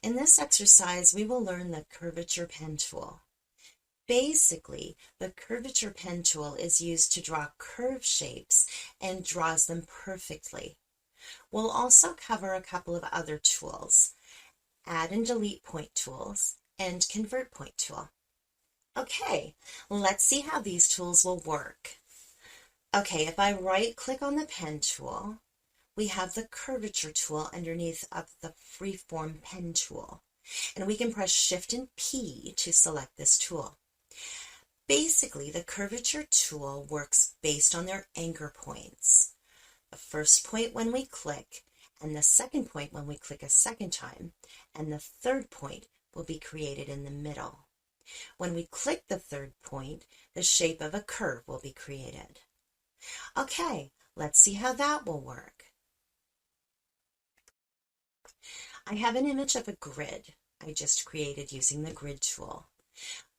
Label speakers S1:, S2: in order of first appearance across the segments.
S1: In this exercise, we will learn the Curvature Pen Tool. Basically, the Curvature Pen Tool is used to draw curve shapes and draws them perfectly. We'll also cover a couple of other tools, Add and Delete Point Tools and Convert Point Tool. Okay, let's see how these tools will work. Okay, if I right-click on the pen tool, we have the curvature tool underneath of the freeform pen tool. And we can press Shift and P to select this tool. Basically, the curvature tool works based on their anchor points. The first point when we click, and the second point when we click a second time, and the third point will be created in the middle. When we click the third point, the shape of a curve will be created. Okay, let's see how that will work. I have an image of a grid I just created using the grid tool.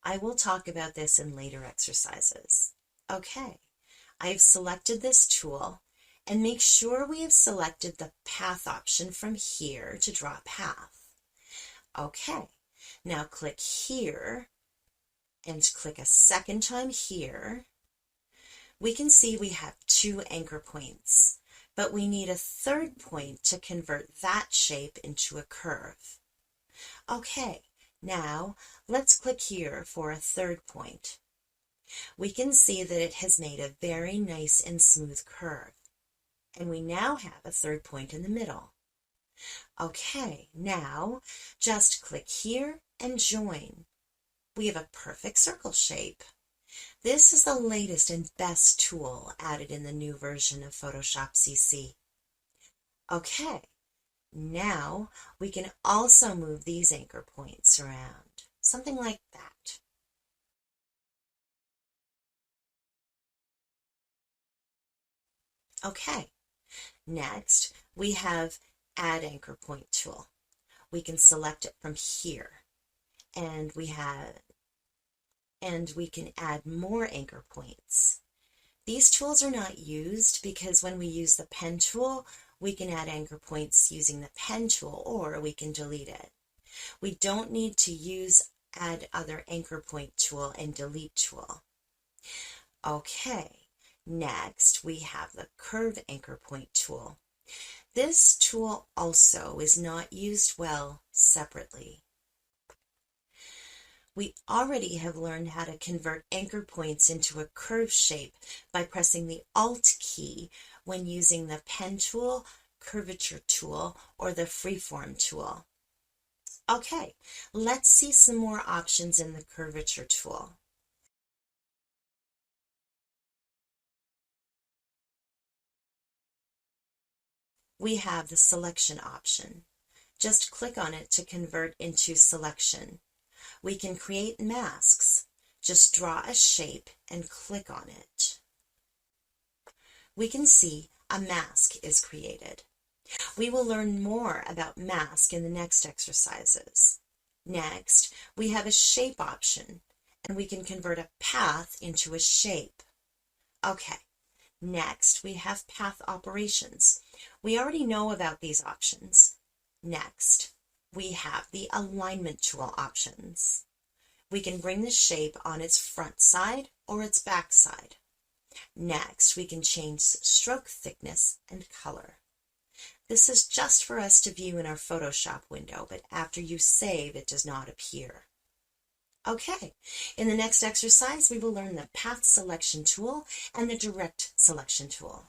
S1: I will talk about this in later exercises. Okay, I've selected this tool, and make sure we have selected the path option from here to draw a path. Okay, now click here and click a second time here. We can see we have 2 anchor points, but we need a third point to convert that shape into a curve. Okay, now let's click here for a third point. We can see that it has made a very nice and smooth curve, and we now have a third point in the middle. Okay, now just click here and join. We have a perfect circle shape. This is the latest and best tool added in the new version of Photoshop CC. Okay, now we can also move these anchor points around, something like that. Okay, next we have Add Anchor Point tool. We can select it from here, and we can add more anchor points. These tools are not used because when we use the pen tool, we can add anchor points using the pen tool, or we can delete it. We don't need to use Add Other Anchor Point tool and Delete tool. Okay, next we have the Curve Anchor Point tool. This tool also is not used well separately. We already have learned how to convert anchor points into a curve shape by pressing the Alt key when using the pen tool, curvature tool, or the freeform tool. Okay, let's see some more options in the curvature tool. We have the selection option. Just click on it to convert into selection. We can create masks. Just draw a shape and click on it. We can see a mask is created. We will learn more about mask in the next exercises. Next, we have a shape option, and we can convert a path into a shape. Okay, next we have path operations. We already know about these options. Next, we have the alignment tool options. We can bring the shape on its front side or its back side. Next, we can change stroke thickness and color. This is just for us to view in our Photoshop window, but after you save, it does not appear. Okay, in the next exercise, we will learn the Path Selection tool and the Direct Selection tool.